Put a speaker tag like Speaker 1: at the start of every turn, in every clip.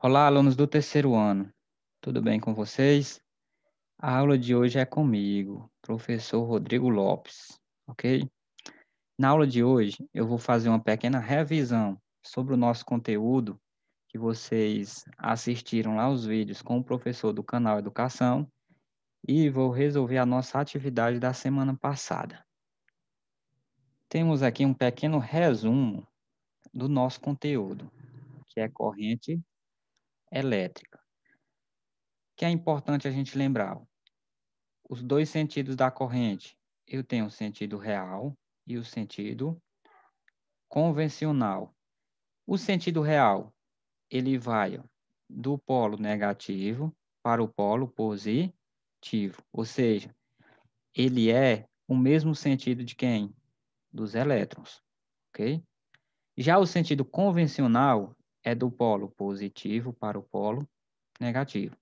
Speaker 1: Olá, alunos do terceiro ano. Tudo bem com vocês? A aula de hoje é comigo, professor Rodrigo Lopes, ok? Na aula de hoje, eu vou fazer uma pequena revisão sobre o nosso conteúdo que vocês assistiram lá os vídeos com o professor do canal Educação e vou resolver a nossa atividade da semana passada. Temos aqui um pequeno resumo do nosso conteúdo, que é corrente elétrica, que é importante a gente lembrar. Os dois sentidos da corrente. Eu tenho o sentido real e o sentido convencional. O sentido real, ele vai do polo negativo para o polo positivo, ou seja, ele é o mesmo sentido de quem? Dos elétrons, ok? Já o sentido convencional é do polo positivo para o polo negativo.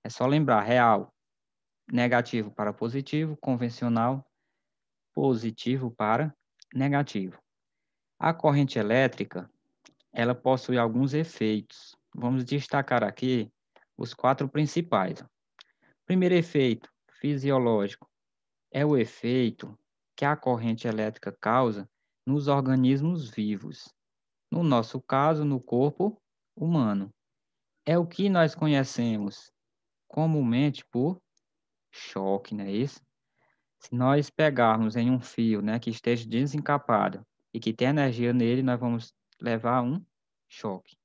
Speaker 1: É só lembrar, real, negativo para positivo, convencional, positivo para negativo. A corrente elétrica, ela possui alguns efeitos. Vamos destacar aqui os quatro principais. Primeiro efeito fisiológico é o efeito que a corrente elétrica causa nos organismos vivos. No nosso caso, no corpo humano. É o que nós conhecemos comumente por choque, não é isso? Se nós pegarmos em um fio, né, que esteja desencapado e que tem energia nele, nós vamos levar um choque.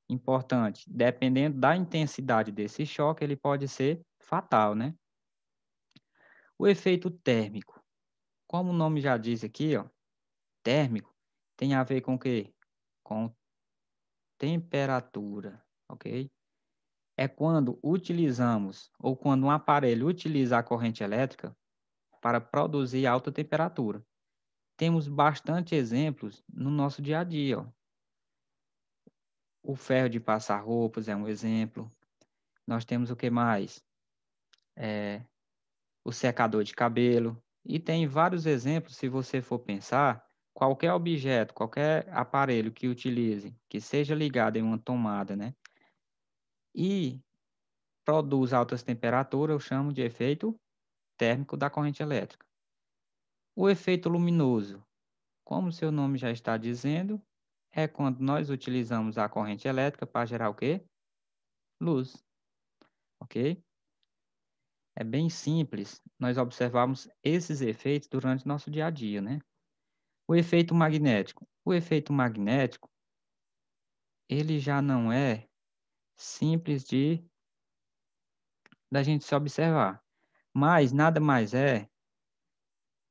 Speaker 1: Importante, dependendo da intensidade desse choque, ele pode ser fatal, né? O efeito térmico, como o nome já diz aqui, ó, térmico, tem a ver com o quê? Com temperatura, ok? É quando utilizamos ou quando um aparelho utiliza a corrente elétrica para produzir alta temperatura. Temos bastante exemplos no nosso dia a dia, ó. O ferro de passar roupas é um exemplo. Nós temos o que mais? É, o secador de cabelo. E tem vários exemplos, se você for pensar, qualquer objeto, qualquer aparelho que utilize, que seja ligado em uma tomada, né? E produz altas temperaturas, eu chamo de efeito térmico da corrente elétrica. O efeito luminoso, como seu nome já está dizendo, é quando nós utilizamos a corrente elétrica para gerar o quê? Luz, ok? É bem simples nós observarmos esses efeitos durante nosso dia a dia, né? O efeito magnético. O efeito magnético, ele já não é simples de da gente se observar, mas nada mais é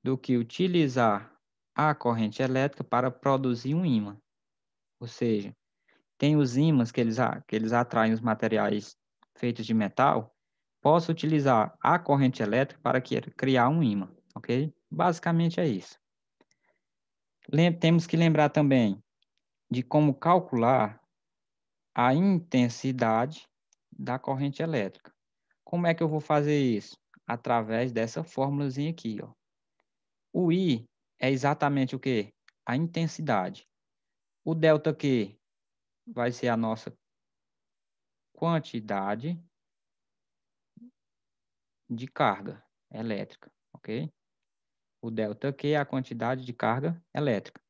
Speaker 1: do que utilizar a corrente elétrica para produzir um ímã. Ou seja, tem os ímãs que eles atraem os materiais feitos de metal, posso utilizar a corrente elétrica para criar um ímã, ok? Basicamente é isso. Temos que lembrar também de como calcular a intensidade da corrente elétrica. Como é que eu vou fazer isso? Através dessa fórmulazinha aqui, ó. O I é exatamente o quê? A intensidade. O delta Q vai ser a nossa quantidade de carga elétrica, ok? O delta Q é a quantidade de carga elétrica.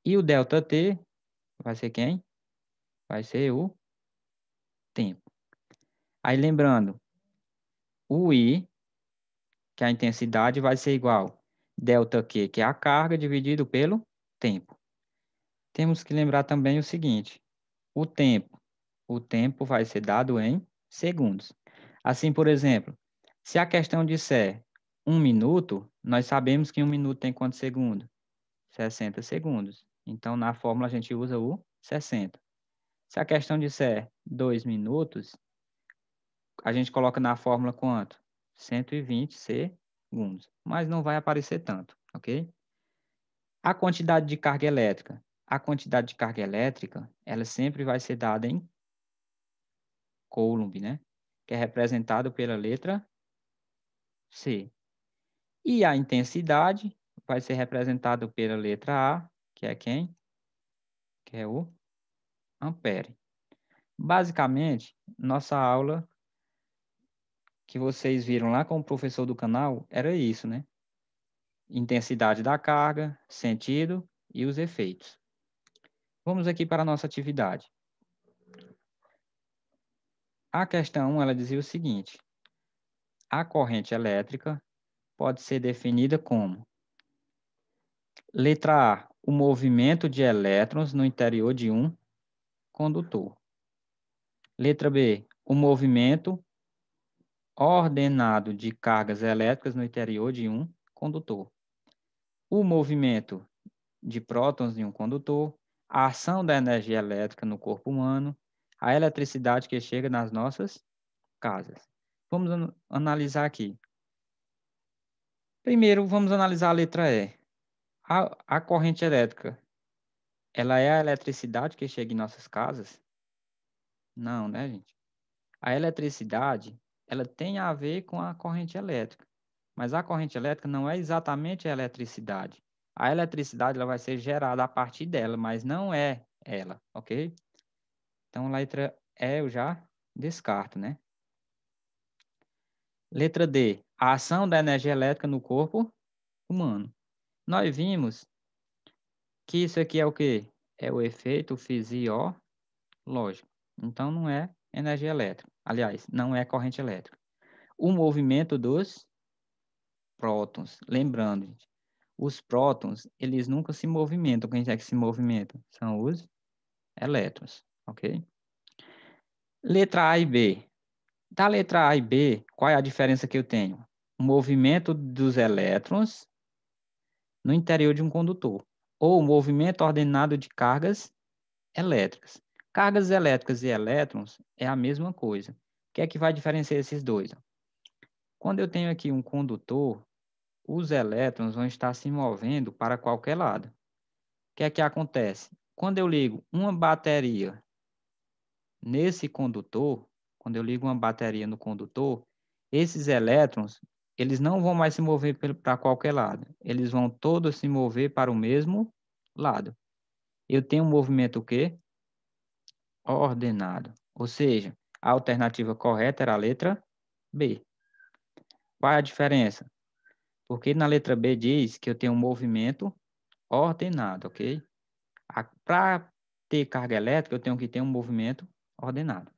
Speaker 1: E o delta T vai ser quem? Vai ser o tempo. Aí lembrando, o I, que é a intensidade, vai ser igual delta Q, que é a carga, dividido pelo tempo. Temos que lembrar também o seguinte, o tempo. O tempo vai ser dado em segundos. Assim, por exemplo, se a questão disser 1 minuto, nós sabemos que 1 minuto tem quantos segundos? 60 segundos. Então, na fórmula, a gente usa o 60. Se a questão disser 2 minutos, a gente coloca na fórmula quanto? 120 segundos. Mas não vai aparecer tanto, ok? A quantidade de carga elétrica. A quantidade de carga elétrica, ela sempre vai ser dada em Coulomb, né? Que é representado pela letra C. E a intensidade vai ser representado pela letra A, que é quem? Que é o ampere. Basicamente, nossa aula que vocês viram lá com o professor do canal era isso, né? Intensidade da carga, sentido e os efeitos. Vamos aqui para a nossa atividade. A questão 1, ela dizia o seguinte: a corrente elétrica pode ser definida como: letra A, o movimento de elétrons no interior de um condutor. Letra B, o movimento ordenado de cargas elétricas no interior de um condutor. O movimento de prótons em um condutor, a ação da energia elétrica no corpo humano, a eletricidade que chega nas nossas casas. Vamos analisar aqui. Primeiro, vamos analisar a letra E. A corrente elétrica, ela é a eletricidade que chega em nossas casas? Não, né, gente? A eletricidade, ela tem a ver com a corrente elétrica, mas a corrente elétrica não é exatamente a eletricidade. A eletricidade ela vai ser gerada a partir dela, mas não é ela, ok? Então, letra E eu já descarto, né? Letra D, a ação da energia elétrica no corpo humano. Nós vimos que isso aqui é o quê? É o efeito fisiológico. Então, não é energia elétrica. Aliás, não é corrente elétrica. O movimento dos prótons. Lembrando, gente, os prótons, eles nunca se movimentam. Quem é que se movimenta? São os elétrons, ok? Letra A e B. Da letra A e B, qual é a diferença que eu tenho? O movimento dos elétrons no interior de um condutor, ou o movimento ordenado de cargas elétricas. Cargas elétricas e elétrons é a mesma coisa. O que é que vai diferenciar esses dois? Quando eu tenho aqui um condutor, os elétrons vão estar se movendo para qualquer lado. O que é que acontece? Quando eu ligo uma bateria nesse condutor, quando eu ligo uma bateria no condutor, esses elétrons, eles não vão mais se mover para qualquer lado. Eles vão todos se mover para o mesmo lado. Eu tenho um movimento o quê? Ordenado. Ou seja, a alternativa correta era a letra B. Qual é a diferença? Porque na letra B diz que eu tenho um movimento ordenado, ok? Para ter carga elétrica, eu tenho que ter um movimento ordenado.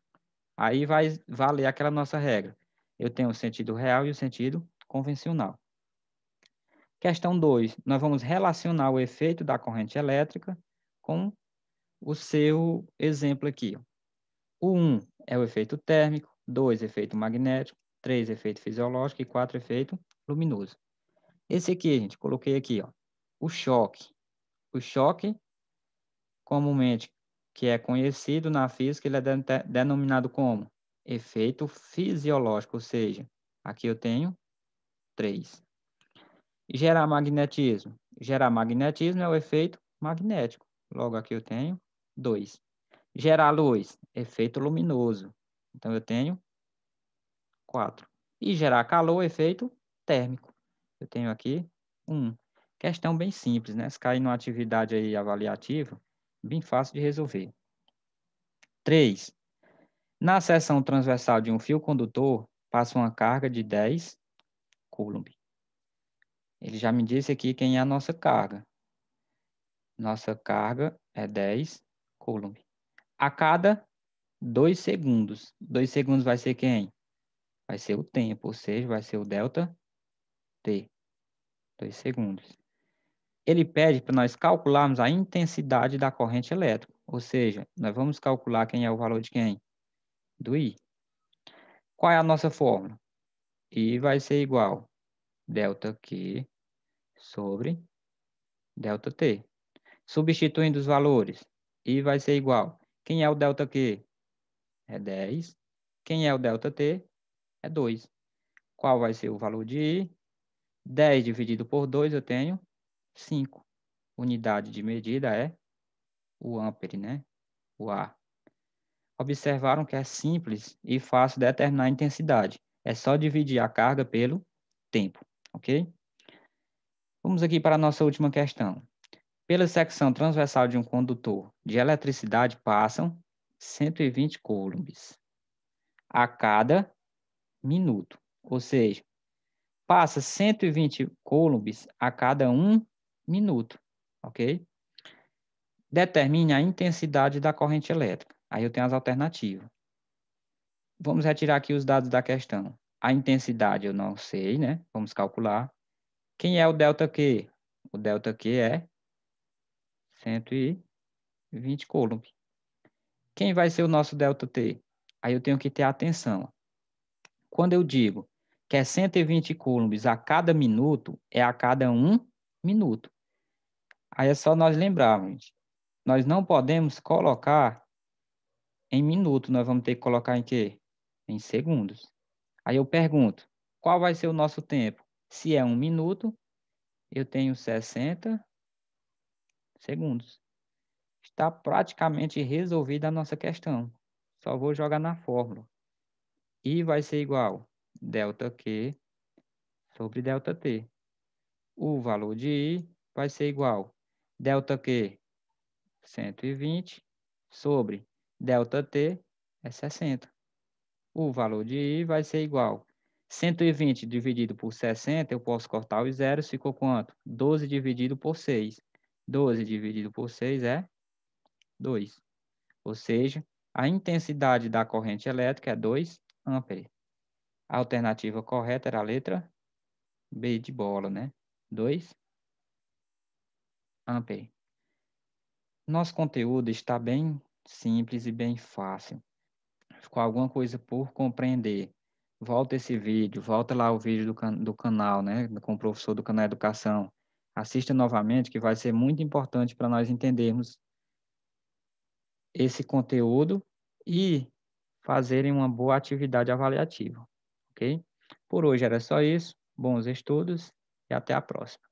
Speaker 1: Aí vai valer aquela nossa regra. Eu tenho o sentido real e o sentido convencional. Questão 2. Nós vamos relacionar o efeito da corrente elétrica com o seu exemplo aqui. O 1 é o efeito térmico, 2, efeito magnético, 3, efeito fisiológico e 4, efeito luminoso. Esse aqui, gente, coloquei aqui, ó, o choque. O choque, comumente, que é conhecido na física, ele é denominado como efeito fisiológico, ou seja, aqui eu tenho 3. Gerar magnetismo. Gerar magnetismo é o efeito magnético. Logo aqui eu tenho 2. Gerar luz, efeito luminoso. Então eu tenho 4. E gerar calor, efeito térmico. Eu tenho aqui 1. Questão bem simples, né? Se cair numa atividade aí avaliativa, bem fácil de resolver. 3. Na seção transversal de um fio condutor, passa uma carga de 10 coulomb. Ele já me disse aqui quem é a nossa carga. Nossa carga é 10 coulomb. A cada 2 segundos. 2 segundos vai ser quem? Vai ser o tempo, ou seja, vai ser o delta T. 2 segundos. Ele pede para nós calcularmos a intensidade da corrente elétrica. Ou seja, nós vamos calcular quem é o valor de quem? Do I. Qual é a nossa fórmula? I vai ser igual delta Q sobre delta T. Substituindo os valores, I vai ser igual. Quem é o delta Q? É 10. Quem é o delta T? É 2. Qual vai ser o valor de I? 10 dividido por 2 eu tenho 5. Unidade de medida é o ampere, né? O A. Observaram que é simples e fácil determinar a intensidade. É só dividir a carga pelo tempo, ok? Vamos aqui para a nossa última questão. Pela secção transversal de um condutor de eletricidade passam 120 coulombs a cada minuto. Ou seja, passa 120 coulombs a cada 1 minuto, ok? Determine a intensidade da corrente elétrica. Aí eu tenho as alternativas. Vamos retirar aqui os dados da questão. A intensidade eu não sei, né? Vamos calcular. Quem é o ΔQ? O ΔQ é 120 coulomb. Quem vai ser o nosso ΔT? Aí eu tenho que ter atenção. Quando eu digo que é 120 coulombs a cada minuto, é a cada 1 minuto. Aí é só nós lembrarmos, nós não podemos colocar em minuto, nós vamos ter que colocar em quê? Em segundos. Aí eu pergunto, qual vai ser o nosso tempo? Se é 1 minuto, eu tenho 60 segundos. Está praticamente resolvida a nossa questão. Só vou jogar na fórmula. I vai ser igual ΔQ sobre ΔT. O valor de I vai ser igual ΔQ 120 sobre ΔT é 60. O valor de I vai ser igual 120 dividido por 60, eu posso cortar os zeros, ficou quanto? 12 dividido por 6. 12 dividido por 6 é 2. Ou seja, a intensidade da corrente elétrica é 2 amperes. A alternativa correta era a letra B de bola, né? 2 amperes. Nosso conteúdo está bem simples e bem fácil. Ficou alguma coisa por compreender? Volta esse vídeo, volta lá o vídeo do canal, né? Com o professor do canal Educação. Assista novamente, que vai ser muito importante para nós entendermos esse conteúdo e fazerem uma boa atividade avaliativa, ok? Por hoje era só isso. Bons estudos e até a próxima.